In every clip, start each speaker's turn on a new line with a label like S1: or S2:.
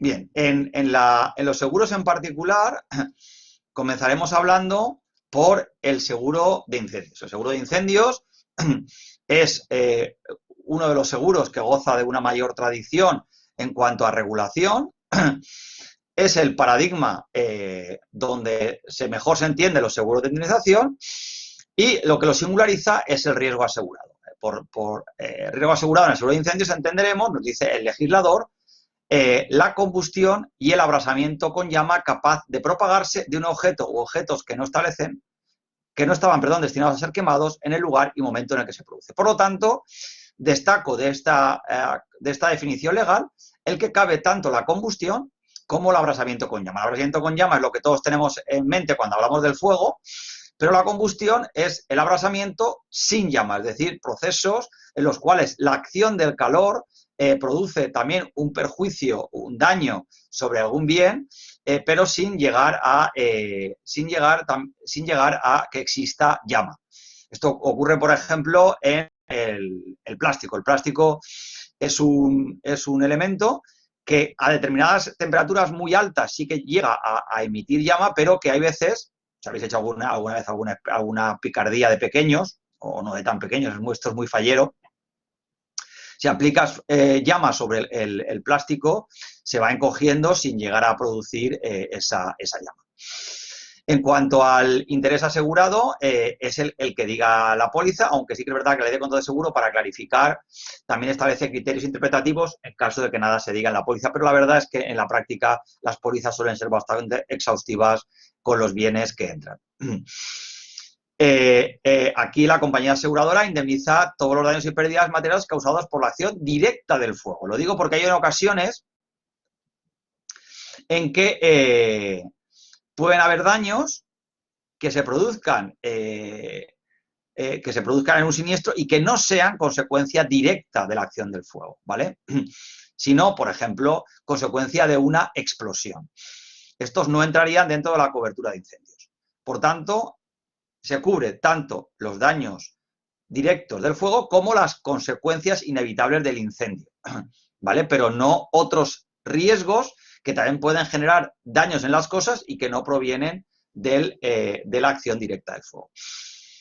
S1: Bien, en los seguros en particular, comenzaremos hablando por el seguro de incendios. El seguro de incendios es uno de los seguros que goza de una mayor tradición en cuanto a regulación. Es el paradigma donde mejor se entiende los seguros de indemnización y lo que lo singulariza es el riesgo asegurado. Por riesgo asegurado en el seguro de incendios entenderemos, nos dice el legislador, la combustión y el abrasamiento con llama capaz de propagarse de un objeto u objetos que no estaban, destinados a ser quemados en el lugar y momento en el que se produce. Por lo tanto, destaco de esta definición legal el que cabe tanto la combustión como el abrasamiento con llama. El abrasamiento con llama es lo que todos tenemos en mente cuando hablamos del fuego, pero la combustión es el abrasamiento sin llama, es decir, procesos en los cuales la acción del calor produce también un perjuicio, un daño sobre algún bien, pero sin llegar a que exista llama. Esto ocurre, por ejemplo, en el plástico. El plástico es un elemento que a determinadas temperaturas muy altas sí que llega a emitir llama, pero que hay veces, si habéis hecho alguna vez alguna picardía de pequeños, o no de tan pequeños, esto es muy fallero, si aplicas llama sobre el plástico, se va encogiendo sin llegar a producir esa llama. En cuanto al interés asegurado, es el que diga la póliza, aunque sí que es verdad que la ley de contrato de seguro, para clarificar, también establece criterios interpretativos en caso de que nada se diga en la póliza, pero la verdad es que en la práctica las pólizas suelen ser bastante exhaustivas con los bienes que entran. Aquí la compañía aseguradora indemniza todos los daños y pérdidas materiales causados por la acción directa del fuego. Lo digo porque hay ocasiones en que pueden haber daños que se produzcan en un siniestro y que no sean consecuencia directa de la acción del fuego, ¿vale? Sino, por ejemplo, consecuencia de una explosión. Estos no entrarían dentro de la cobertura de incendios. Por tanto, se cubre tanto los daños directos del fuego como las consecuencias inevitables del incendio, ¿vale? Pero no otros riesgos que también pueden generar daños en las cosas y que no provienen de la acción directa del fuego.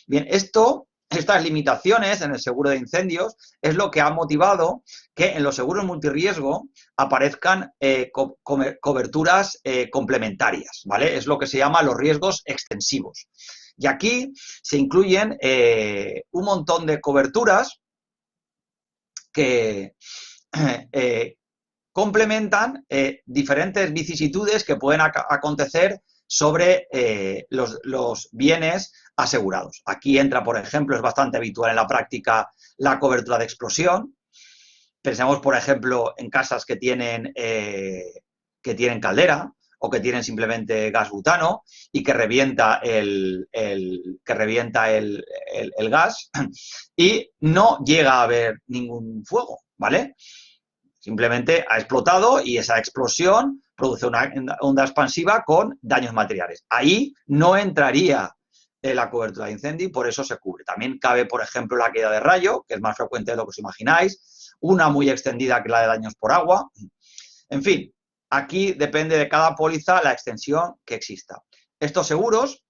S1: Bien, estas limitaciones en el seguro de incendios es lo que ha motivado que en los seguros multirriesgo aparezcan coberturas complementarias, ¿vale? Es lo que se llama los riesgos extensivos. Y aquí se incluyen un montón de coberturas que complementan diferentes vicisitudes que pueden acontecer sobre los bienes asegurados. Aquí entra, por ejemplo, es bastante habitual en la práctica la cobertura de explosión. Pensemos, por ejemplo, en casas que tienen caldera o que tienen simplemente gas butano y que revienta el gas y no llega a haber ningún fuego, ¿vale? Simplemente ha explotado y esa explosión produce una onda expansiva con daños materiales. Ahí no entraría la cobertura de incendio y por eso se cubre. También cabe, por ejemplo, la caída de rayo, que es más frecuente de lo que os imagináis, una muy extendida que la de daños por agua. En fin, aquí depende de cada póliza la extensión que exista. Estos seguros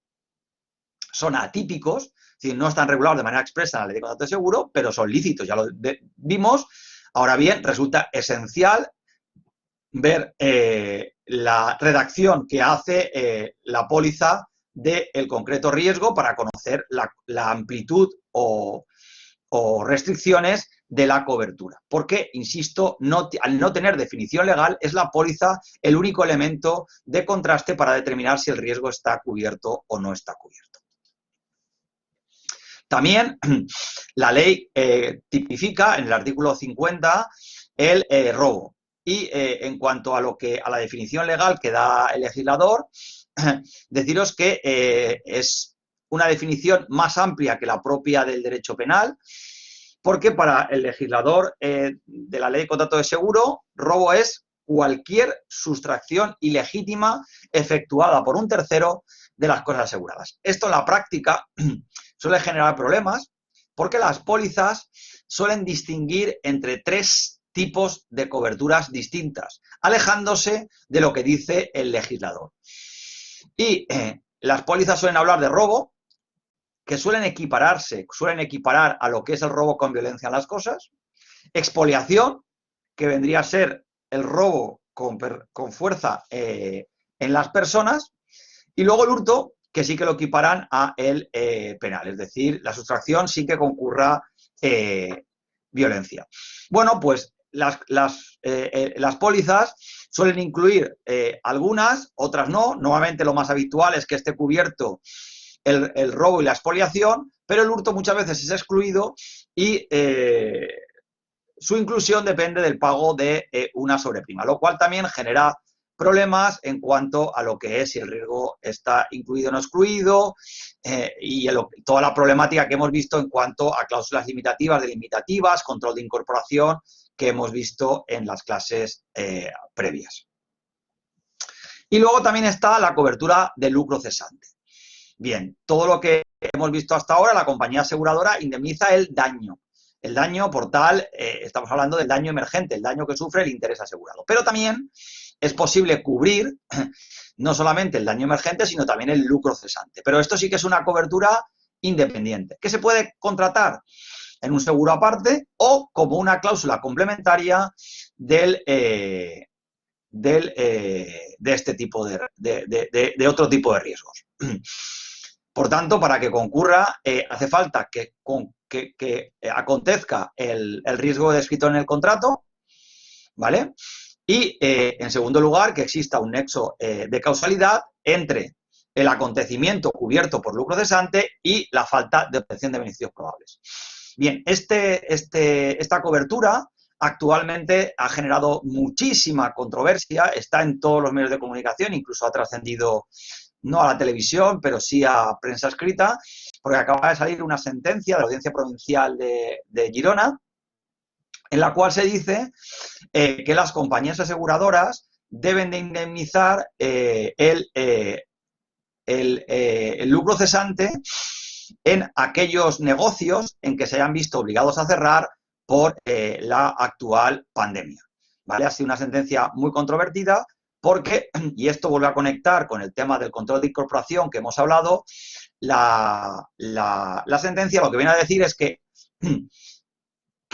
S1: son atípicos, es decir, no están regulados de manera expresa en la ley de contrato de seguro, pero son lícitos, ya lo vimos. Ahora bien, resulta esencial ver la redacción que hace la póliza del concreto riesgo para conocer la amplitud o restricciones de la cobertura. Porque, insisto, al no tener definición legal, es la póliza el único elemento de contraste para determinar si el riesgo está cubierto o no está cubierto. También la ley tipifica en el artículo 50 el robo. Y en cuanto a la definición legal que da el legislador, deciros que es una definición más amplia que la propia del derecho penal, porque para el legislador de la ley de contrato de seguro, robo es cualquier sustracción ilegítima efectuada por un tercero de las cosas aseguradas. Esto en la práctica suele generar problemas porque las pólizas suelen distinguir entre tres tipos de coberturas distintas, alejándose de lo que dice el legislador. Y las pólizas suelen hablar de robo, que suelen equiparar a lo que es el robo con violencia en las cosas, expoliación, que vendría a ser el robo con fuerza en las personas, y luego el hurto, que sí que lo equiparan a el penal, es decir, la sustracción sí que concurra violencia. Bueno, pues las pólizas suelen incluir algunas, otras no. Normalmente lo más habitual es que esté cubierto el robo y la expoliación, pero el hurto muchas veces es excluido y su inclusión depende del pago de una sobreprima, lo cual también genera problemas en cuanto a lo que es si el riesgo está incluido o no excluido y toda la problemática que hemos visto en cuanto a cláusulas limitativas, delimitativas, control de incorporación que hemos visto en las clases previas. Y luego también está la cobertura de lucro cesante. Bien, todo lo que hemos visto hasta ahora, la compañía aseguradora indemniza el daño. El daño por tal, estamos hablando del daño emergente, el daño que sufre el interés asegurado. Pero también es posible cubrir no solamente el daño emergente, sino también el lucro cesante. Pero esto sí que es una cobertura independiente, que se puede contratar en un seguro aparte o como una cláusula complementaria de este tipo de otro tipo de riesgos. Por tanto, para que concurra, hace falta que acontezca el riesgo descrito en el contrato, ¿vale? Y, en segundo lugar, que exista un nexo de causalidad entre el acontecimiento cubierto por lucro cesante y la falta de obtención de beneficios probables. Bien, esta cobertura actualmente ha generado muchísima controversia, está en todos los medios de comunicación, incluso ha trascendido no a la televisión, pero sí a prensa escrita, porque acaba de salir una sentencia de la Audiencia Provincial de Girona, en la cual se dice que las compañías aseguradoras deben de indemnizar el lucro cesante en aquellos negocios en que se hayan visto obligados a cerrar por la actual pandemia. ¿Vale? Ha sido una sentencia muy controvertida porque, y esto vuelve a conectar con el tema del control de incorporación que hemos hablado, la sentencia lo que viene a decir es que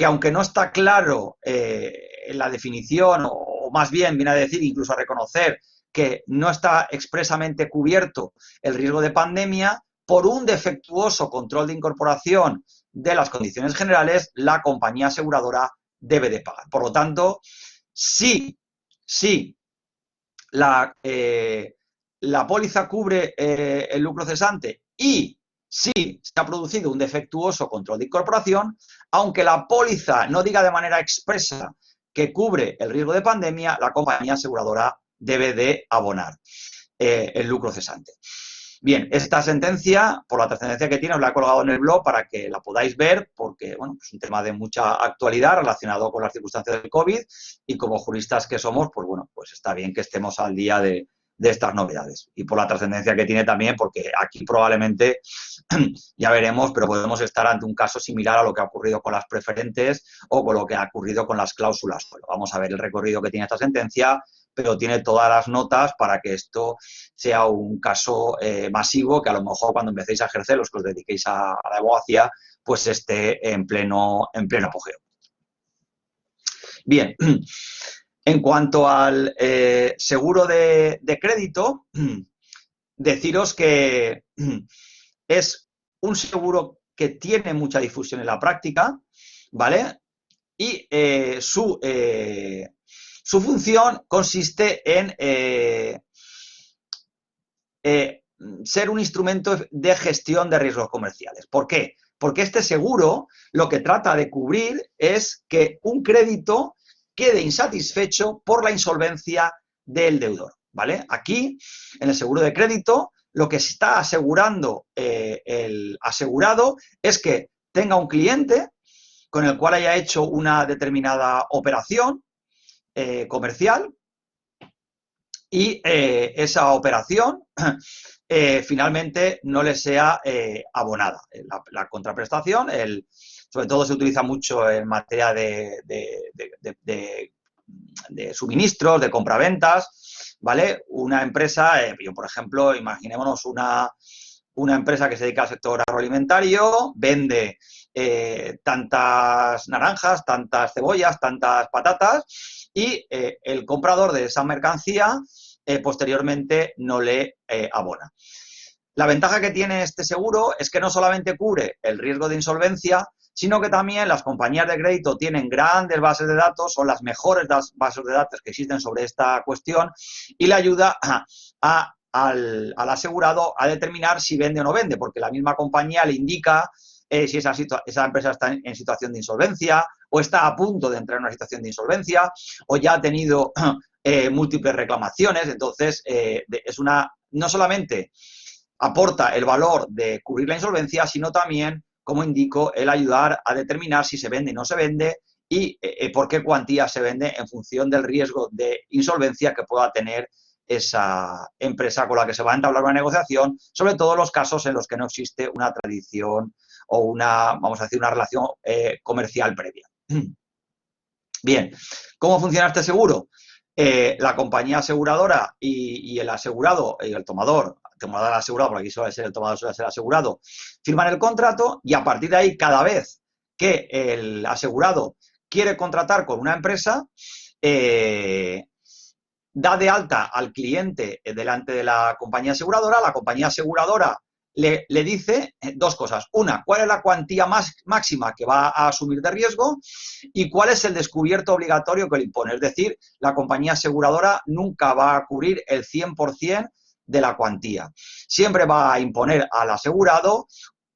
S1: aunque no está claro en la definición, o más bien viene a decir, incluso a reconocer que no está expresamente cubierto el riesgo de pandemia, por un defectuoso control de incorporación de las condiciones generales, la compañía aseguradora debe de pagar. Por lo tanto, sí, la póliza cubre el lucro cesante y sí se ha producido un defectuoso control de incorporación, aunque la póliza no diga de manera expresa que cubre el riesgo de pandemia, la compañía aseguradora debe de abonar el lucro cesante. Bien, esta sentencia, por la trascendencia que tiene, os la he colgado en el blog para que la podáis ver, porque bueno, es un tema de mucha actualidad relacionado con las circunstancias del COVID y como juristas que somos, pues bueno, pues está bien que estemos al día de estas novedades. Y por la trascendencia que tiene también, porque aquí probablemente, ya veremos, pero podemos estar ante un caso similar a lo que ha ocurrido con las preferentes o con lo que ha ocurrido con las cláusulas. Bueno, vamos a ver el recorrido que tiene esta sentencia, pero tiene todas las notas para que esto sea un caso masivo, que a lo mejor cuando empecéis a ejercer, los que os dediquéis a la abogacía, pues esté en pleno apogeo. Bien, en cuanto al seguro de crédito, deciros que es un seguro que tiene mucha difusión en la práctica, ¿vale? Y su función consiste en ser un instrumento de gestión de riesgos comerciales. ¿Por qué? Porque este seguro lo que trata de cubrir es que un crédito quede insatisfecho por la insolvencia del deudor, ¿vale? Aquí, en el seguro de crédito, lo que está asegurando el asegurado es que tenga un cliente con el cual haya hecho una determinada operación comercial y esa operación finalmente no le sea abonada. La contraprestación, sobre todo se utiliza mucho en materia de suministros, de compraventas, ¿vale? Una empresa, yo por ejemplo, imaginémonos una empresa que se dedica al sector agroalimentario, vende tantas naranjas, tantas cebollas, tantas patatas y el comprador de esa mercancía posteriormente no le abona. La ventaja que tiene este seguro es que no solamente cubre el riesgo de insolvencia, sino que también las compañías de crédito tienen grandes bases de datos, son las mejores bases de datos que existen sobre esta cuestión y le ayuda al asegurado a determinar si vende o no vende, porque la misma compañía le indica si esa empresa está en situación de insolvencia o está a punto de entrar en una situación de insolvencia o ya ha tenido múltiples reclamaciones. Entonces, no solamente aporta el valor de cubrir la insolvencia, sino también, como indico, el ayudar a determinar si se vende y no se vende y por qué cuantía se vende en función del riesgo de insolvencia que pueda tener esa empresa con la que se va a entablar una negociación, sobre todo en los casos en los que no existe una tradición o vamos a decir, una relación comercial previa. Bien, ¿cómo funciona este seguro? La compañía aseguradora y el asegurado, y el tomador asegurado, porque aquí suele ser el tomador, suele ser el asegurado, firman el contrato y a partir de ahí, cada vez que el asegurado quiere contratar con una empresa, da de alta al cliente delante de la compañía aseguradora le dice dos cosas. Una, cuál es la cuantía máxima que va a asumir de riesgo y cuál es el descubierto obligatorio que le impone. Es decir, la compañía aseguradora nunca va a cubrir el 100% de la cuantía. Siempre va a imponer al asegurado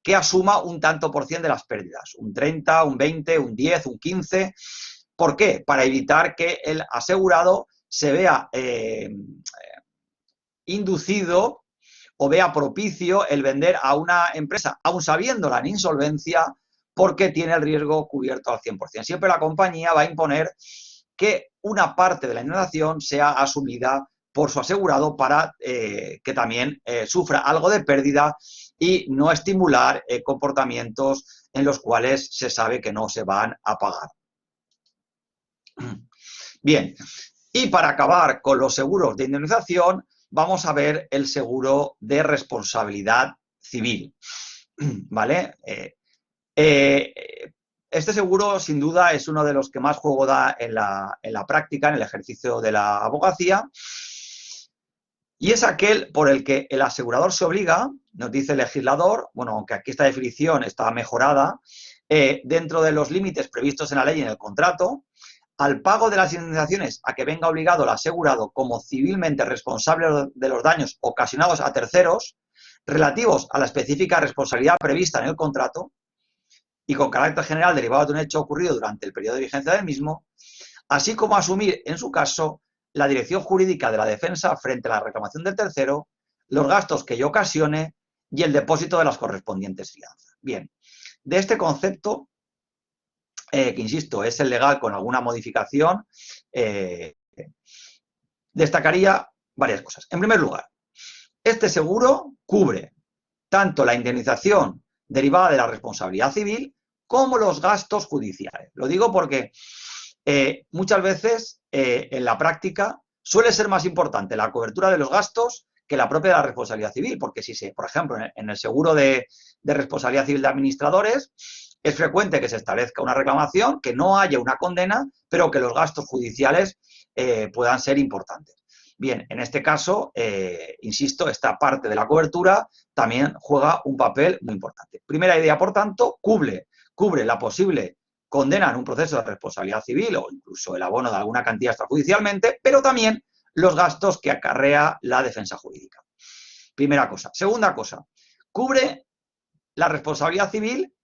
S1: que asuma un tanto por cien de las pérdidas, un 30, un 20, un 10, un 15. ¿Por qué? Para evitar que el asegurado se vea inducido o vea propicio el vender a una empresa, aun sabiéndola en insolvencia, porque tiene el riesgo cubierto al 100%. Siempre la compañía va a imponer que una parte de la indemnización sea asumida por su asegurado para que también sufra algo de pérdida y no estimular comportamientos en los cuales se sabe que no se van a pagar. Bien, y para acabar con los seguros de indemnización, vamos a ver el seguro de responsabilidad civil, ¿vale? Este seguro, sin duda, es uno de los que más juego da en la práctica, en el ejercicio de la abogacía, y es aquel por el que el asegurador se obliga, nos dice el legislador, bueno, aunque aquí esta definición está mejorada, dentro de los límites previstos en la ley y en el contrato, al pago de las indemnizaciones a que venga obligado el asegurado como civilmente responsable de los daños ocasionados a terceros relativos a la específica responsabilidad prevista en el contrato y con carácter general derivado de un hecho ocurrido durante el periodo de vigencia del mismo, así como asumir, en su caso, la dirección jurídica de la defensa frente a la reclamación del tercero, los gastos que ello ocasione y el depósito de las correspondientes fianzas. Bien, de este concepto, que insisto, es el legal con alguna modificación, destacaría varias cosas. En primer lugar, este seguro cubre tanto la indemnización derivada de la responsabilidad civil como los gastos judiciales. Lo digo porque muchas veces en la práctica suele ser más importante la cobertura de los gastos que la propia de la responsabilidad civil, porque si por ejemplo, en el seguro de responsabilidad civil de administradores, es frecuente que se establezca una reclamación, que no haya una condena, pero que los gastos judiciales puedan ser importantes. Bien, en este caso, insisto, esta parte de la cobertura también juega un papel muy importante. Primera idea, por tanto, cubre la posible condena en un proceso de responsabilidad civil o incluso el abono de alguna cantidad extrajudicialmente, pero también los gastos que acarrea la defensa jurídica. Primera cosa. Segunda cosa, cubre la responsabilidad civil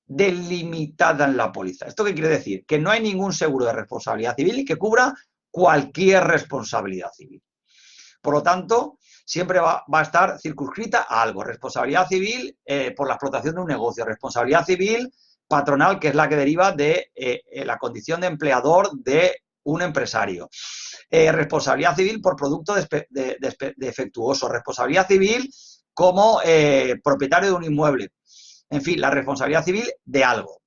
S1: delimitada en la póliza. ¿Esto qué quiere decir? Que no hay ningún seguro de responsabilidad civil y que cubra cualquier responsabilidad civil. Por lo tanto, siempre va a estar circunscrita a algo. Responsabilidad civil por la explotación de un negocio, responsabilidad cifil patronal, que es la que deriva de la condición de empleador de un empresario. Responsabilidad civil por producto defectuoso, responsabilidad civil como propietario de un inmueble. En fin, la responsabilidad civil de algo.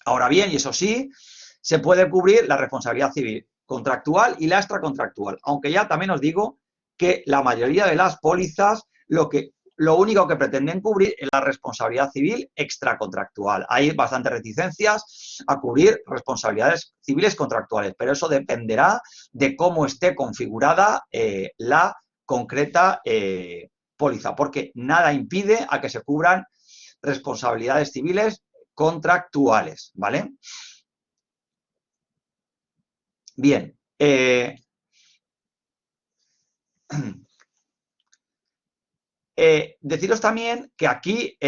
S1: Ahora bien, y eso sí, se puede cubrir la responsabilidad civil contractual y la extracontractual, aunque ya también os digo que la mayoría de las pólizas lo único que pretenden cubrir es la responsabilidad civil extracontractual. Hay bastantes reticencias a cubrir responsabilidades civiles contractuales, pero eso dependerá de cómo esté configurada la concreta póliza, porque nada impide a que se cubran responsabilidades civiles contractuales, ¿vale? Bien. Deciros también que aquí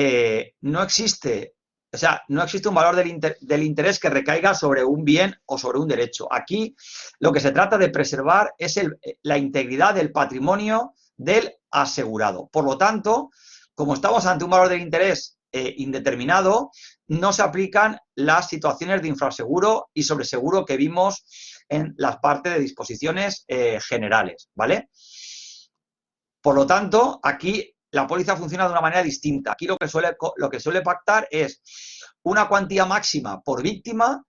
S1: no existe, o sea, no existe un valor del interés que recaiga sobre un bien o sobre un derecho. Aquí lo que se trata de preservar es la integridad del patrimonio del asegurado. Por lo tanto, como estamos ante un valor del interés indeterminado, no se aplican las situaciones de infraseguro y sobreseguro que vimos en las partes de disposiciones generales, ¿vale? Por lo tanto, aquí la póliza funciona de una manera distinta. Aquí lo que suele pactar es una cuantía máxima por víctima,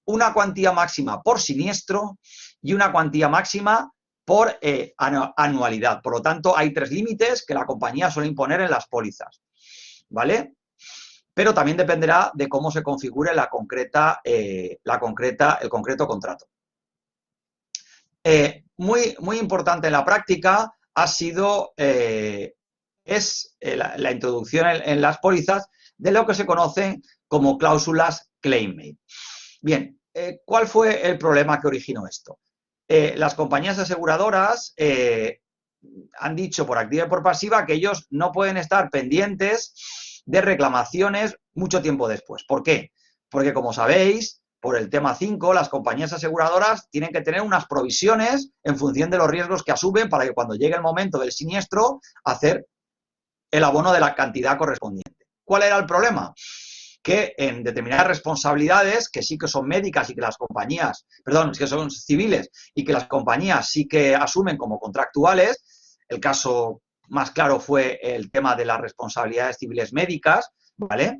S1: una cuantía máxima por siniestro y una cuantía máxima por anualidad. Por lo tanto, hay 3 límites que la compañía suele imponer en las pólizas, ¿vale? Pero también dependerá de cómo se configure el concreto contrato. Muy importante en la práctica ha sido la introducción en las pólizas de lo que se conocen como cláusulas claim-made. Bien, ¿cuál fue el problema que originó esto? Las compañías aseguradoras han dicho por activa y por pasiva que ellos no pueden estar pendientes de reclamaciones mucho tiempo después. ¿Por qué? Porque, como sabéis, por el tema 5, las compañías aseguradoras tienen que tener unas provisiones en función de los riesgos que asumen para que cuando llegue el momento del siniestro, hacer el abono de la cantidad correspondiente. ¿Cuál era el problema? Que en determinadas responsabilidades, que sí que son médicas y que las compañías, perdón, que son civiles y que las compañías sí que asumen como contractuales, el caso más claro fue el tema de las responsabilidades civiles médicas, ¿vale?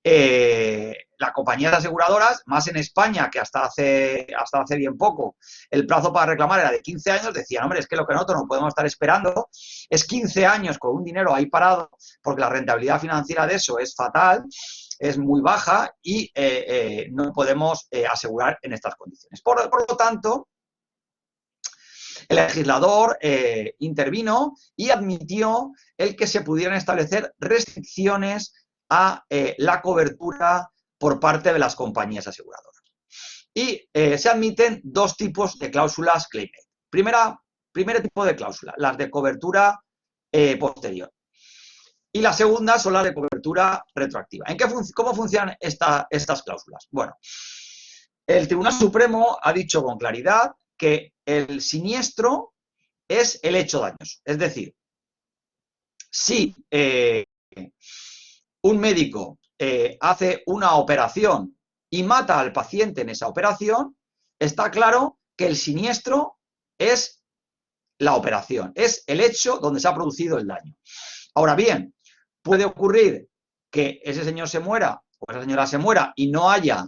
S1: Las compañías aseguradoras, más en España, que hasta hace bien poco, el plazo para reclamar era de 15 años, decían, hombre, es que lo que nosotros no podemos estar esperando es 15 años con un dinero ahí parado, porque la rentabilidad financiera de eso es fatal, es muy baja y no podemos asegurar en estas condiciones. Por lo tanto, el legislador intervino y admitió el que se pudieran establecer restricciones a la cobertura por parte de las compañías aseguradoras. Y se admiten 2 tipos de cláusulas claim-made. Primer tipo de cláusula, las de cobertura posterior. Y la segunda son las de cobertura retroactiva. ¿Cómo funcionan estas cláusulas? Bueno, el Tribunal Supremo ha dicho con claridad que el siniestro es el hecho dañoso. Es decir, si un médico hace una operación y mata al paciente en esa operación, está claro que el siniestro es la operación, es el hecho donde se ha producido el daño. Ahora bien, puede ocurrir que ese señor se muera o esa señora se muera y no haya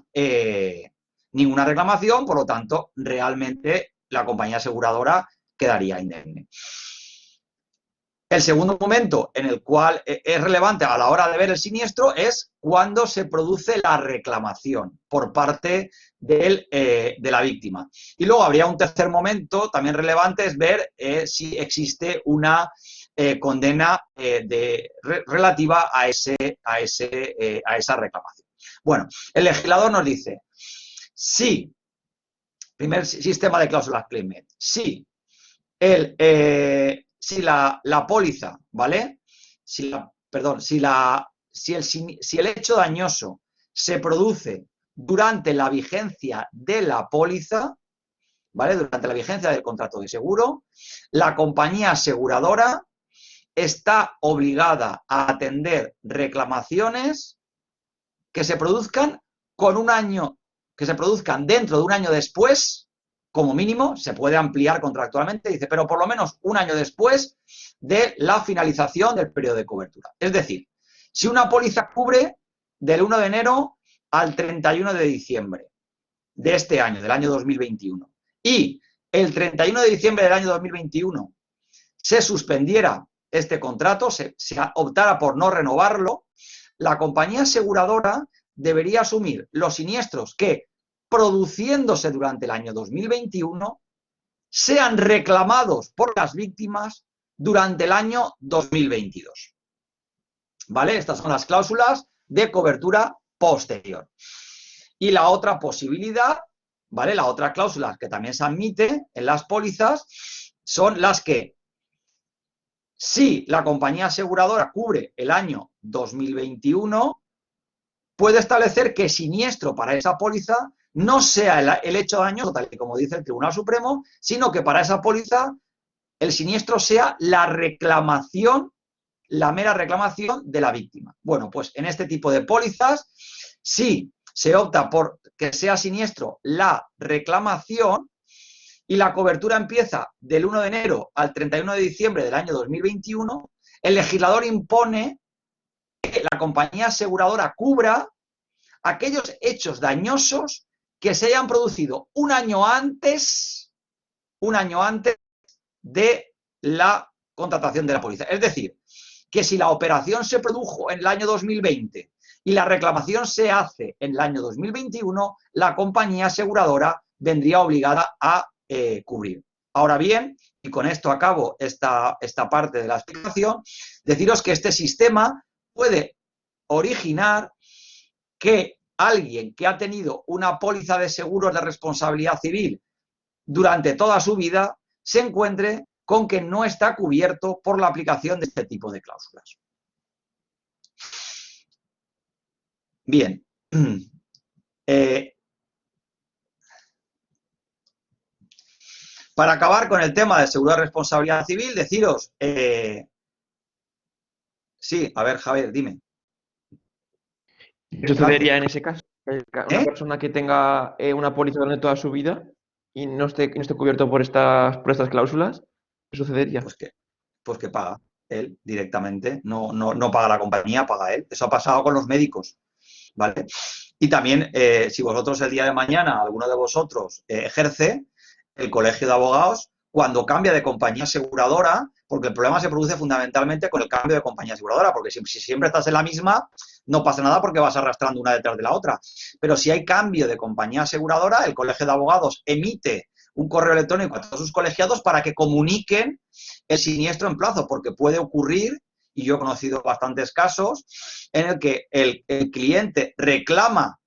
S1: ninguna reclamación, por lo tanto, realmente la compañía aseguradora quedaría indemne. El segundo momento en el cual es relevante a la hora de ver el siniestro es cuando se produce la reclamación por parte de la víctima. Y luego habría un tercer momento también relevante, es ver si existe una condena relativa a esa reclamación. Bueno, el legislador nos dice, sí, primer sistema de cláusulas claim-made, sí, si la póliza, ¿vale? Si el hecho dañoso se produce durante la vigencia de la póliza, ¿vale? Durante la vigencia del contrato de seguro, la compañía aseguradora está obligada a atender reclamaciones que se produzcan dentro de un año después, como mínimo, se puede ampliar contractualmente, dice, pero por lo menos un año después de la finalización del periodo de cobertura. Es decir, si una póliza cubre del 1 de enero al 31 de diciembre de este año, del año 2021, y el 31 de diciembre del año 2021 se suspendiera este contrato, se optara por no renovarlo, la compañía aseguradora debería asumir los siniestros que, produciéndose durante el año 2021, sean reclamados por las víctimas durante el año 2022. ¿Vale? Estas son las cláusulas de cobertura posterior. Y la otra posibilidad, ¿vale? La otra cláusula que también se admite en las pólizas son las que, si la compañía aseguradora cubre el año 2021, puede establecer que siniestro para esa póliza no sea el hecho dañoso, tal y como dice el Tribunal Supremo, sino que para esa póliza el siniestro sea la reclamación, la mera reclamación de la víctima. Bueno, pues en este tipo de pólizas, si se opta por que sea siniestro la reclamación y la cobertura empieza del 1 de enero al 31 de diciembre del año 2021, el legislador impone que la compañía aseguradora cubra aquellos hechos dañosos que se hayan producido un año antes de la contratación de la póliza. Es decir, que si la operación se produjo en el año 2020 y la reclamación se hace en el año 2021, la compañía aseguradora vendría obligada a cubrir. Ahora bien, y con esto acabo esta parte de la explicación, deciros que este sistema puede originar que alguien que ha tenido una póliza de seguros de responsabilidad civil durante toda su vida se encuentre con que no está cubierto por la aplicación de este tipo de cláusulas. Bien. Para acabar con el tema de seguro de responsabilidad civil, deciros... sí, a ver, Javier, dime.
S2: ¿Qué sucedería en ese caso? Una persona que tenga una póliza durante toda su vida y no esté cubierto por estas cláusulas, ¿qué sucedería?
S1: Pues que paga él directamente, no paga la compañía, paga él. Eso ha pasado con los médicos, ¿vale? Y también, si vosotros el día de mañana, alguno de vosotros ejerce, el colegio de abogados, cuando cambia de compañía aseguradora, porque el problema se produce fundamentalmente con el cambio de compañía aseguradora, porque si siempre estás en la misma, no pasa nada porque vas arrastrando una detrás de la otra. Pero si hay cambio de compañía aseguradora, el colegio de abogados emite un correo electrónico a todos sus colegiados para que comuniquen el siniestro en plazo, porque puede ocurrir, y yo he conocido bastantes casos, en el que el cliente reclama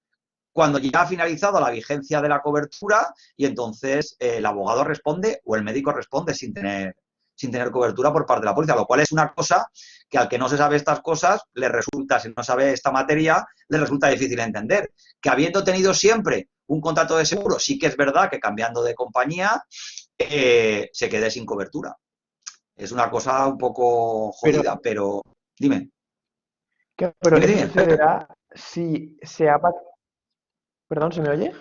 S1: cuando ya ha finalizado la vigencia de la cobertura y entonces el abogado responde o el médico responde sin tener cobertura por parte de la póliza, lo cual es una cosa que al que no se sabe estas cosas, le resulta, si no sabe esta materia, le resulta difícil entender. Que habiendo tenido siempre un contrato de seguro, sí que es verdad que cambiando de compañía se quede sin cobertura. Es una cosa un poco jodida, pero dime.
S2: Pero eso sucederá si se ha... ¿Perdón, se me oye?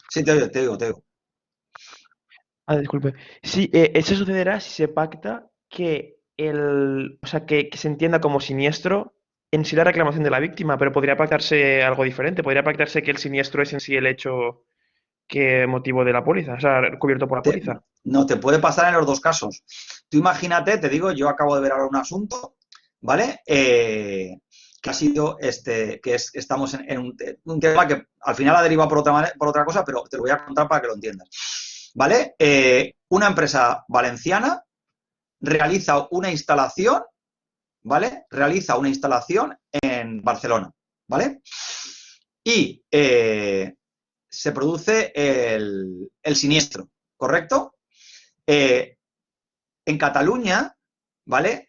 S1: Sí, te oigo.
S2: Ah, disculpe. Sí, eso sucederá si se pacta que o sea, que se entienda como siniestro en sí la reclamación de la víctima, pero podría pactarse algo diferente. Podría pactarse que el siniestro es en sí el hecho que motivo de la póliza, o sea, cubierto por la póliza.
S1: No, te puede pasar en los dos casos. Tú imagínate, te digo, yo acabo de ver ahora un asunto, ¿vale? Que ha sido estamos en un tema que al final ha derivado por otra cosa, pero te lo voy a contar para que lo entiendas. ¿Vale? Una empresa valenciana realiza una instalación, ¿vale? Realiza una instalación en Barcelona, ¿vale? Y se produce el siniestro, ¿correcto? En Cataluña, ¿vale?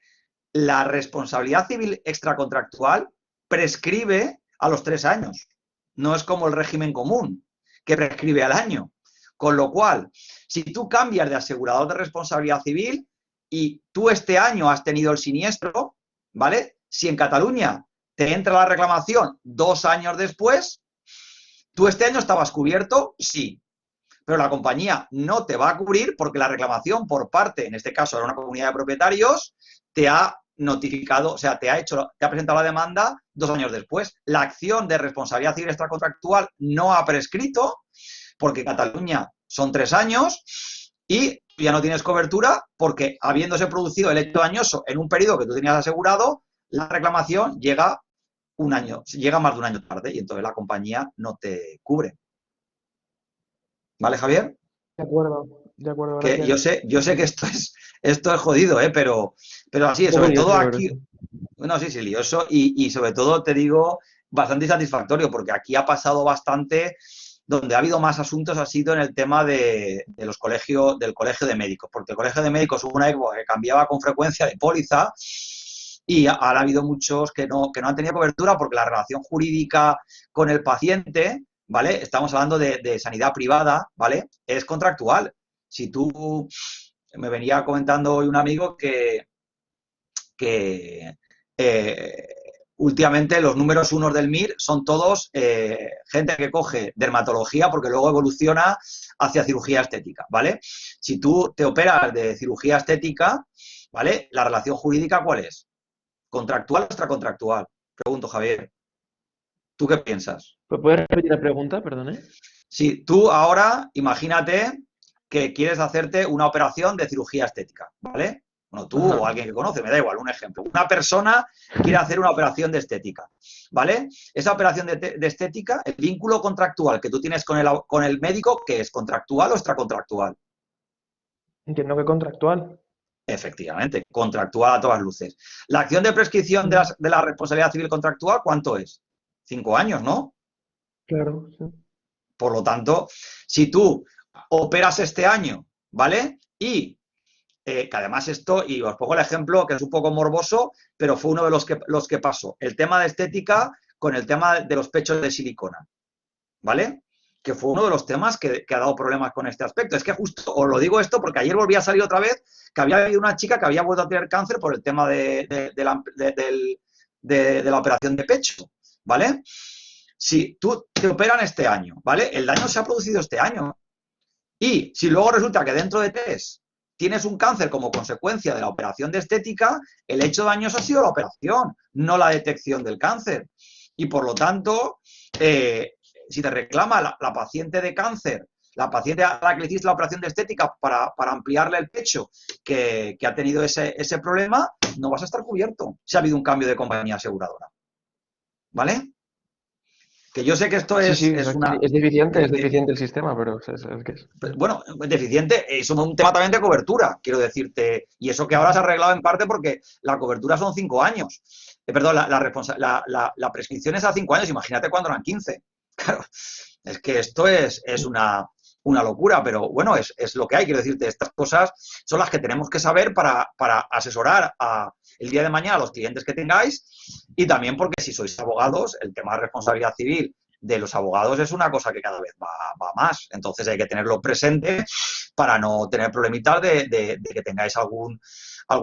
S1: La responsabilidad civil extracontractual prescribe a los 3 años. No es como el régimen común, que prescribe al año. Con lo cual, si tú cambias de asegurador de responsabilidad civil y tú este año has tenido el siniestro, ¿vale? Si en Cataluña te entra la reclamación 2 años después, ¿tú este año estabas cubierto? Sí. Pero la compañía no te va a cubrir porque la reclamación por parte, en este caso era una comunidad de propietarios, te ha notificado, o sea, te ha presentado la demanda 2 años después. La acción de responsabilidad civil extracontractual no ha prescrito, porque Cataluña son 3 años y ya no tienes cobertura porque, habiéndose producido el hecho dañoso en un periodo que tú tenías asegurado, la reclamación llega más de un año tarde y entonces la compañía no te cubre. ¿Vale, Javier?
S2: De acuerdo,
S1: Que
S2: gracias.
S1: yo sé que esto es jodido, pero así
S2: Un
S1: es,
S2: poco
S1: sobre todo
S2: lioso, pero
S1: aquí.
S2: sí.
S1: Bueno, sí, sí, lioso y sobre todo te digo bastante insatisfactorio porque aquí ha pasado bastante, donde ha habido más asuntos ha sido en el tema los colegios, del colegio de médicos, porque el colegio de médicos hubo una época que cambiaba con frecuencia de póliza y ahora ha habido muchos que no han tenido cobertura porque la relación jurídica con el paciente, ¿vale? Estamos hablando de sanidad privada, ¿vale? Es contractual. Si tú, me venía comentando hoy un amigo que últimamente los números unos del MIR son todos gente que coge dermatología porque luego evoluciona hacia cirugía estética, ¿vale? Si tú te operas de cirugía estética, ¿vale? La relación jurídica, ¿cuál es? ¿Contractual o extracontractual? Pregunto, Javier. ¿Tú qué piensas?
S2: ¿Puedes repetir la pregunta? Perdone.
S1: Si tú ahora, imagínate que quieres hacerte una operación de cirugía estética, ¿vale? Bueno, tú
S2: Ajá.
S1: o alguien que conoce, me da igual, un ejemplo. Una persona quiere hacer una operación de estética, ¿vale? Esa operación de estética, el vínculo contractual que tú tienes con el médico, ¿qué es? ¿Contractual o extracontractual?
S2: Entiendo que contractual.
S1: Efectivamente, contractual a todas luces. La acción de prescripción de,
S2: Mm,
S1: de la responsabilidad civil contractual, ¿cuánto es? 5 años, ¿no?
S2: claro, sí.
S1: Por lo tanto, si tú operas este año, ¿vale? Y que además esto, y os pongo el ejemplo que es un poco morboso, pero fue uno de los que pasó. El tema de estética con el tema de los pechos de silicona, ¿vale? Que fue uno de los temas que ha dado problemas con este aspecto. Es que justo os lo digo esto porque ayer volví a salir otra vez que había habido una chica que había vuelto a tener cáncer por el tema de la operación de pecho, ¿vale? Si tú te operan este año, ¿vale? El daño se ha producido este año. Y si luego resulta que dentro de 3 tienes un cáncer como consecuencia de la operación de estética, el hecho dañoso ha sido la operación, no la detección del cáncer. Y por lo tanto, si te reclama la paciente de cáncer, la paciente a la que le hiciste la operación de estética para ampliarle el pecho, que ha tenido ese problema, no vas a estar cubierto si ha habido un cambio de compañía aseguradora. ¿Vale? Que yo sé que esto
S2: Sí, sí,
S1: es
S2: exacto. Sí,
S1: una...
S2: es deficiente el sistema, pero es que es.
S1: Bueno, deficiente, es un tema también de cobertura, quiero decirte, y eso que ahora se ha arreglado en parte porque la cobertura son 5 años. Perdón, la prescripción es a 5 años, imagínate cuando eran 15. Claro, es que esto es una locura, pero bueno, es lo que hay, quiero decirte, estas cosas son las que tenemos que saber para asesorar el día de mañana a los clientes que tengáis y también porque si sois abogados, el tema de responsabilidad civil de los abogados es una cosa que cada vez va más. Entonces hay que tenerlo presente para no tener problemitas de que tengáis algún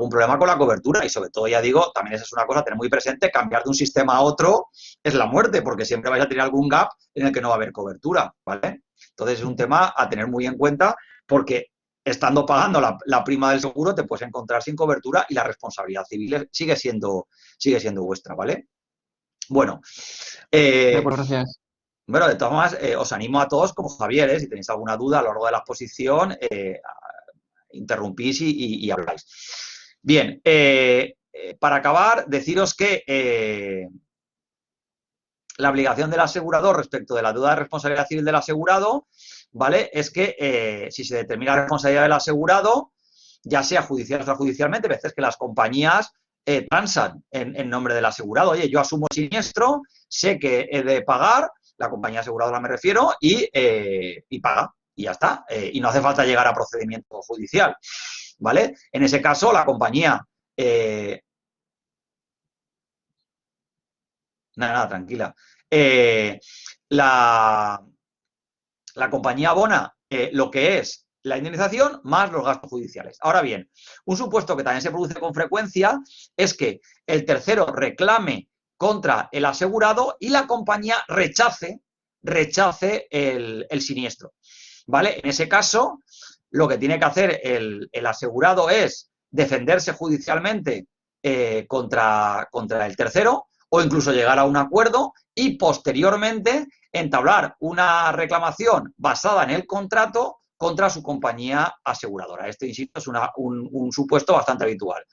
S1: problema con la cobertura. Y sobre todo, ya digo, también esa es una cosa a tener muy presente, cambiar de un sistema a otro es la muerte, porque siempre vais a tener algún gap en el que no va a haber cobertura, ¿vale? Entonces es un tema a tener muy en cuenta porque estando pagando la prima del seguro te puedes encontrar sin cobertura y la responsabilidad civil sigue siendo vuestra, ¿vale? Bueno,
S2: De
S1: eh,
S2: acuerdo, gracias.
S1: bueno, de todas formas, os animo a todos, como Javier, si tenéis alguna duda a lo largo de la exposición, interrumpís y habláis. Bien, para acabar, deciros que la obligación del asegurador respecto de la deuda de responsabilidad civil del asegurado, ¿vale? Es que si se determina la responsabilidad del asegurado, ya sea judicial o extrajudicialmente, a veces que las compañías transan en nombre del asegurado. Oye, yo asumo siniestro, sé que he de pagar, la compañía aseguradora me refiero, y paga, y ya está. Y no hace falta llegar a procedimiento judicial, ¿vale? En ese caso, la compañía... nada, tranquila. Eh, la, la compañía abona lo que es la indemnización más los gastos judiciales. Ahora bien, un supuesto que también se produce con frecuencia es que el tercero reclame contra el asegurado y la compañía rechace el siniestro. ¿Vale? En ese caso, lo que tiene que hacer el asegurado es defenderse judicialmente contra el tercero, o incluso llegar a un acuerdo y posteriormente entablar una reclamación basada en el contrato contra su compañía aseguradora. Este, insisto, es un supuesto bastante habitual.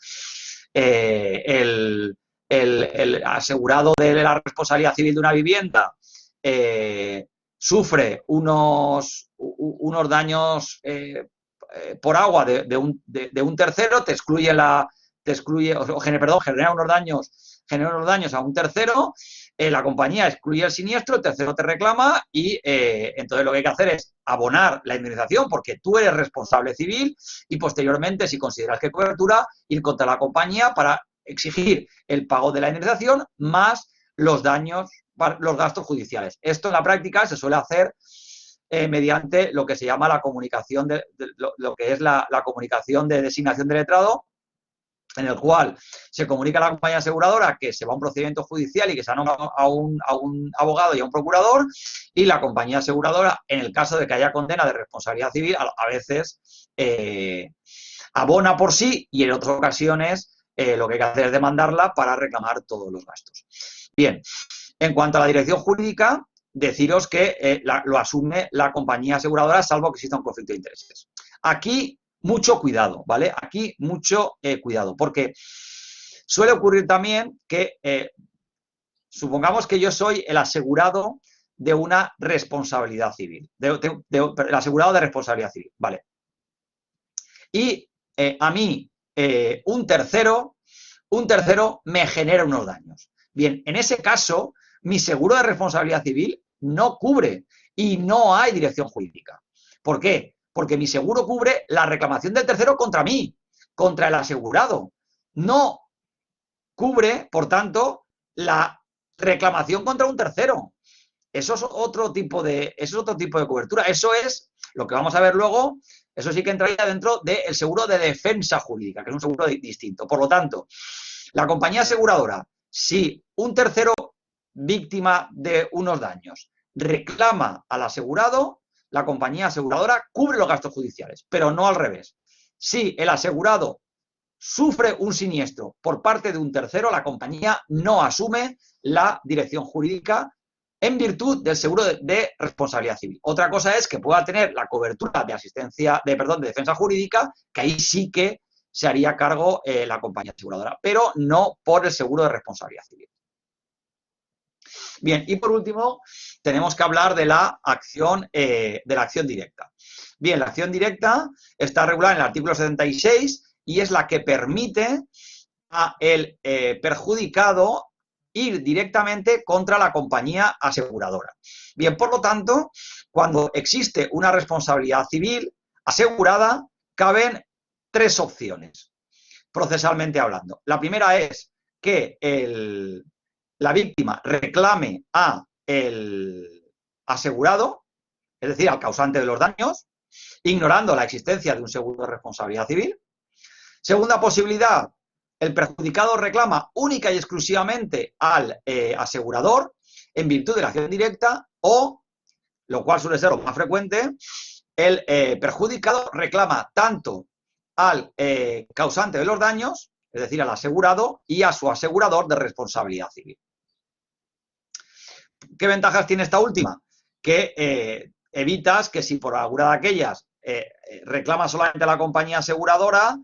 S1: El asegurado de la responsabilidad civil de una vivienda sufre unos daños por agua de un tercero, genera unos daños a un tercero, la compañía excluye el siniestro, el tercero te reclama y entonces lo que hay que hacer es abonar la indemnización porque tú eres responsable civil y posteriormente, si consideras que hay cobertura, ir contra la compañía para exigir el pago de la indemnización más los gastos judiciales. Esto en la práctica se suele hacer mediante lo que se llama la comunicación lo que es la comunicación de designación de letrado, en el cual se comunica a la compañía aseguradora que se va a un procedimiento judicial y que se ha nombrado a un abogado y a un procurador, y la compañía aseguradora, en el caso de que haya condena de responsabilidad civil, a veces abona por sí y en otras ocasiones lo que hay que hacer es demandarla para reclamar todos los gastos. Bien, en cuanto a la dirección jurídica, deciros que lo asume la compañía aseguradora, salvo que exista un conflicto de intereses. Aquí mucho cuidado, ¿vale? Aquí mucho cuidado, porque suele ocurrir también que, supongamos que yo soy el asegurado de una responsabilidad civil, el asegurado de responsabilidad civil, ¿vale? Y a mí un tercero me genera unos daños. Bien, en ese caso, mi seguro de responsabilidad civil no cubre y no hay dirección jurídica. ¿Por qué? Porque mi seguro cubre la reclamación del tercero contra mí, contra el asegurado. No cubre, por tanto, la reclamación contra un tercero. Eso es otro tipo de cobertura. Eso es lo que vamos a ver luego. Eso sí que entraría dentro del seguro de defensa jurídica, que es un seguro distinto. Por lo tanto, la compañía aseguradora, si un tercero víctima de unos daños reclama al asegurado, la compañía aseguradora cubre los gastos judiciales, pero no al revés. Si el asegurado sufre un siniestro por parte de un tercero, la compañía no asume la dirección jurídica en virtud del seguro de responsabilidad civil. Otra cosa es que pueda tener la cobertura de defensa jurídica, que ahí sí que se haría cargo la compañía aseguradora, pero no por el seguro de responsabilidad civil. Bien, y por último, tenemos que hablar de la acción directa. Bien, la acción directa está regulada en el artículo 76 y es la que permite al perjudicado ir directamente contra la compañía aseguradora. Bien, por lo tanto, cuando existe una responsabilidad civil asegurada, caben tres opciones, procesalmente hablando. La primera es que la víctima reclame al asegurado, es decir, al causante de los daños, ignorando la existencia de un seguro de responsabilidad civil. Segunda posibilidad, el perjudicado reclama única y exclusivamente al asegurador en virtud de la acción directa o, lo cual suele ser lo más frecuente, el perjudicado reclama tanto al causante de los daños, es decir, al asegurado, y a su asegurador de responsabilidad civil. ¿Qué ventajas tiene esta última? Que evitas que si por alguna de aquellas reclama solamente a la compañía aseguradora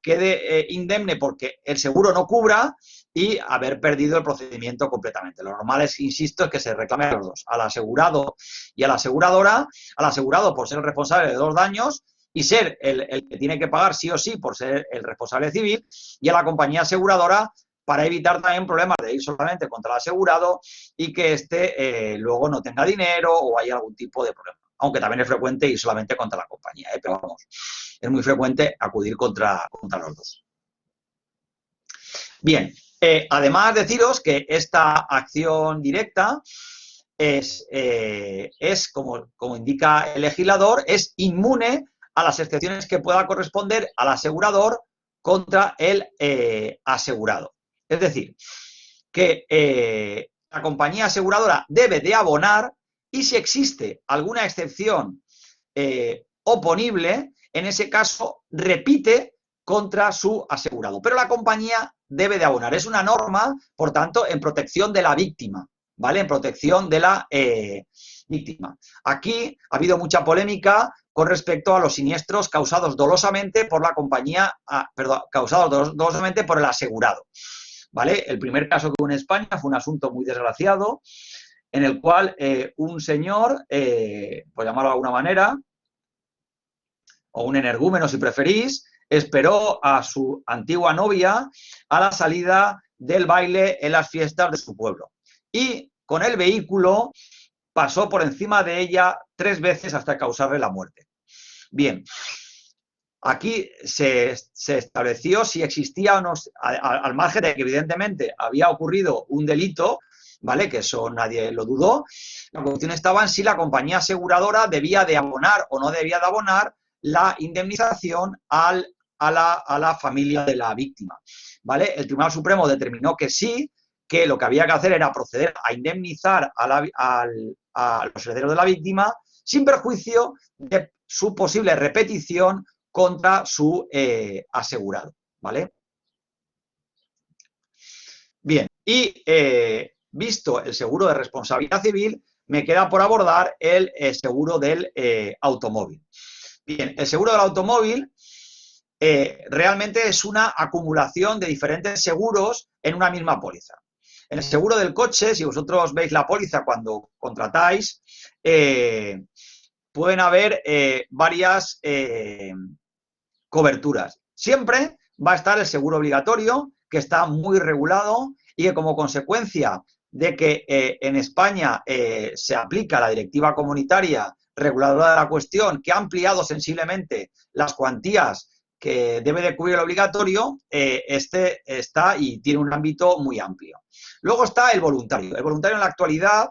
S1: quede indemne porque el seguro no cubra y haber perdido el procedimiento completamente. Lo normal es, insisto, es que se reclame a los dos, al asegurado y a la aseguradora, al asegurado por ser el responsable de los daños y ser el que tiene que pagar sí o sí por ser el responsable civil, y a la compañía aseguradora para evitar también problemas de ir solamente contra el asegurado y que éste luego no tenga dinero o haya algún tipo de problema. Aunque también es frecuente ir solamente contra la compañía, pero vamos, es muy frecuente acudir contra los dos. Bien, además deciros que esta acción directa es como indica el legislador, es inmune a las excepciones que pueda corresponder al asegurador contra el asegurado. Es decir, que la compañía aseguradora debe de abonar y si existe alguna excepción oponible, en ese caso repite contra su asegurado. Pero la compañía debe de abonar. Es una norma, por tanto, en protección de la víctima, ¿vale? En protección de la víctima. Aquí ha habido mucha polémica con respecto a los siniestros causados dolosamente por la compañía, causados dolosamente por el asegurado, ¿vale? El primer caso que hubo en España fue un asunto muy desgraciado, en el cual un señor, por llamarlo de alguna manera, o un energúmeno si preferís, esperó a su antigua novia a la salida del baile en las fiestas de su pueblo. Y con el vehículo pasó por encima de ella 3 veces hasta causarle la muerte. Bien, aquí se estableció si existía o no, al margen de que evidentemente había ocurrido un delito, ¿vale? Que eso nadie lo dudó. La cuestión estaba en si la compañía aseguradora debía de abonar o no debía de abonar la indemnización a la familia de la víctima, ¿vale? El Tribunal Supremo determinó que sí, que lo que había que hacer era proceder a indemnizar a los herederos de la víctima sin perjuicio de su posible repetición contra su asegurado, ¿vale? Bien, y visto el seguro de responsabilidad civil, me queda por abordar el seguro del automóvil. Bien, el seguro del automóvil realmente es una acumulación de diferentes seguros en una misma póliza. En el seguro del coche, si vosotros veis la póliza cuando contratáis, pueden haber varias coberturas. Siempre va a estar el seguro obligatorio, que está muy regulado y que como consecuencia de que en España se aplica la directiva comunitaria reguladora de la cuestión, que ha ampliado sensiblemente las cuantías que debe de cubrir el obligatorio, este está y tiene un ámbito muy amplio. Luego está el voluntario. El voluntario en la actualidad,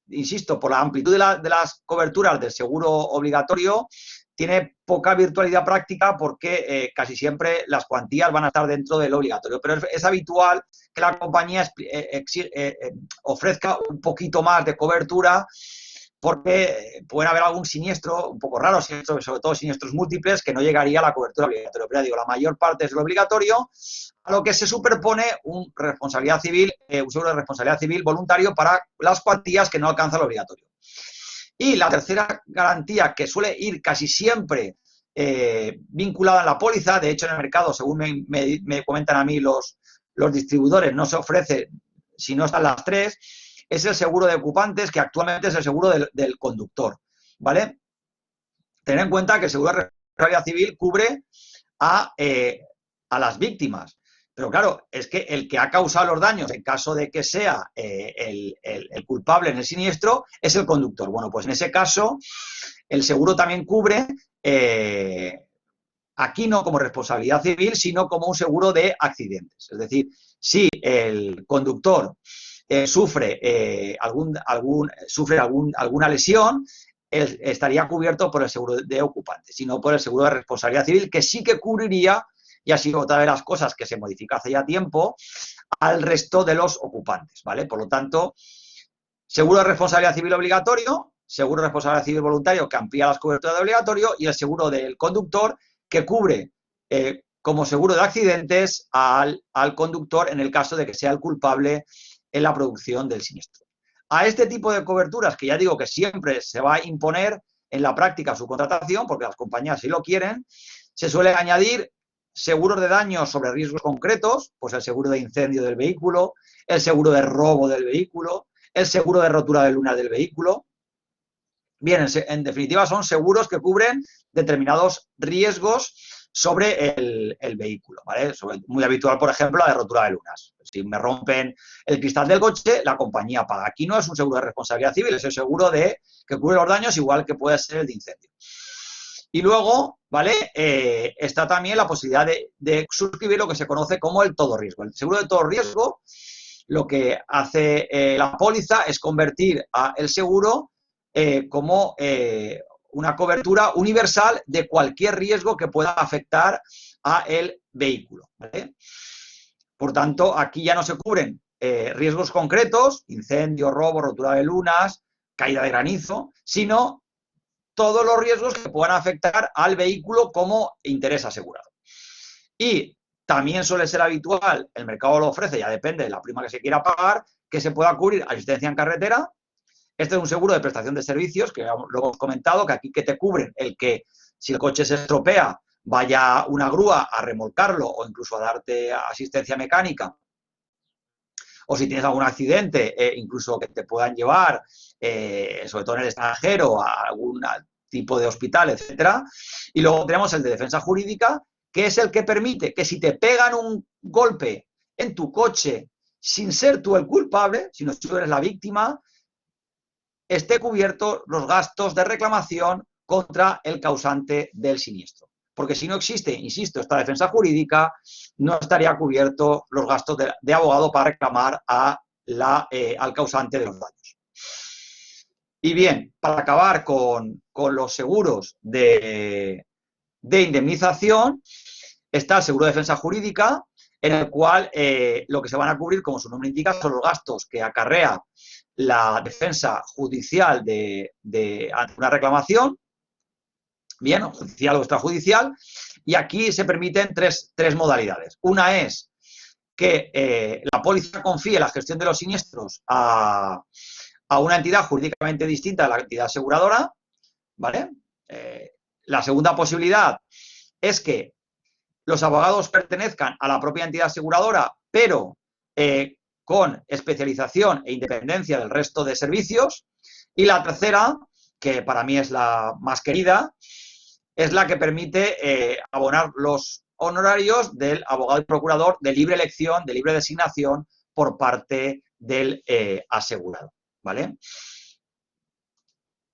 S1: insisto, por la amplitud de las coberturas del seguro obligatorio, tiene poca virtualidad práctica porque casi siempre las cuantías van a estar dentro del obligatorio, pero es habitual que la compañía ofrezca un poquito más de cobertura porque puede haber algún siniestro un poco raro, sobre todo siniestros múltiples, que no llegaría a la cobertura obligatoria. Pero digo, la mayor parte es el obligatorio, a lo que se superpone un seguro de responsabilidad civil voluntario para las cuantías que no alcanza el obligatorio. Y la tercera garantía, que suele ir casi siempre vinculada en la póliza, de hecho en el mercado, según me comentan a mí los distribuidores, no se ofrece si no están las tres, es el seguro de ocupantes, que actualmente es el seguro del conductor, ¿vale? Tener en cuenta que el seguro de responsabilidad civil cubre a las víctimas. Pero claro, es que el que ha causado los daños, en caso de que sea el culpable en el siniestro, es el conductor. Bueno, pues en ese caso, el seguro también cubre, aquí no como responsabilidad civil, sino como un seguro de accidentes. Es decir, si el conductor sufre alguna lesión, él estaría cubierto por el seguro de ocupantes, sino por el seguro de responsabilidad civil, que sí que cubriría, y ha sido otra de las cosas que se modificó hace ya tiempo, al resto de los ocupantes, ¿vale? Por lo tanto, seguro de responsabilidad civil obligatorio, seguro de responsabilidad civil voluntario, que amplía las coberturas de obligatorio, y el seguro del conductor, que cubre como seguro de accidentes al conductor en el caso de que sea el culpable en la producción del siniestro. A este tipo de coberturas, que ya digo que siempre se va a imponer en la práctica su contratación, porque las compañías sí lo quieren, se suele añadir seguros de daños sobre riesgos concretos, pues el seguro de incendio del vehículo, el seguro de robo del vehículo, el seguro de rotura de lunas del vehículo. Bien, en definitiva son seguros que cubren determinados riesgos sobre el vehículo, ¿vale? Muy habitual, por ejemplo, la de rotura de lunas. Si me rompen el cristal del coche, la compañía paga. Aquí no es un seguro de responsabilidad civil, es el seguro que cubre los daños, igual que puede ser el de incendio. Y luego, ¿vale? Está también la posibilidad de suscribir lo que se conoce como el todo riesgo. El seguro de todo riesgo, lo que hace la póliza es convertir el seguro como una cobertura universal de cualquier riesgo que pueda afectar a el vehículo, ¿vale? Por tanto, aquí ya no se cubren riesgos concretos, incendio, robo, rotura de lunas, caída de granizo, sino todos los riesgos que puedan afectar al vehículo como interés asegurado. Y también suele ser habitual, el mercado lo ofrece, ya depende de la prima que se quiera pagar, que se pueda cubrir asistencia en carretera. Este es un seguro de prestación de servicios, que lo hemos comentado, que aquí que te cubren el que si el coche se estropea, vaya una grúa a remolcarlo o incluso a darte asistencia mecánica. O si tienes algún accidente, incluso que te puedan llevar, sobre todo en el extranjero, a algún tipo de hospital, etcétera. Y luego tenemos el de defensa jurídica, que es el que permite que si te pegan un golpe en tu coche sin ser tú el culpable, sino tú eres la víctima, esté cubierto los gastos de reclamación contra el causante del siniestro. Porque si no existe, insisto, esta defensa jurídica, no estaría cubierto los gastos de abogado para reclamar al causante de los daños. Y bien, para acabar con los seguros de indemnización, está el seguro de defensa jurídica, en el cual lo que se van a cubrir, como su nombre indica, son los gastos que acarrea la defensa judicial ante una reclamación, bien, judicial o extrajudicial, y aquí se permiten tres modalidades. Una es que la póliza confíe la gestión de los siniestros a una entidad jurídicamente distinta de la entidad aseguradora, ¿vale? La segunda posibilidad es que los abogados pertenezcan a la propia entidad aseguradora, pero con especialización e independencia del resto de servicios. Y la tercera, que para mí es la más querida, es la que permite abonar los honorarios del abogado y procurador de libre elección, de libre designación por parte del asegurado, ¿vale?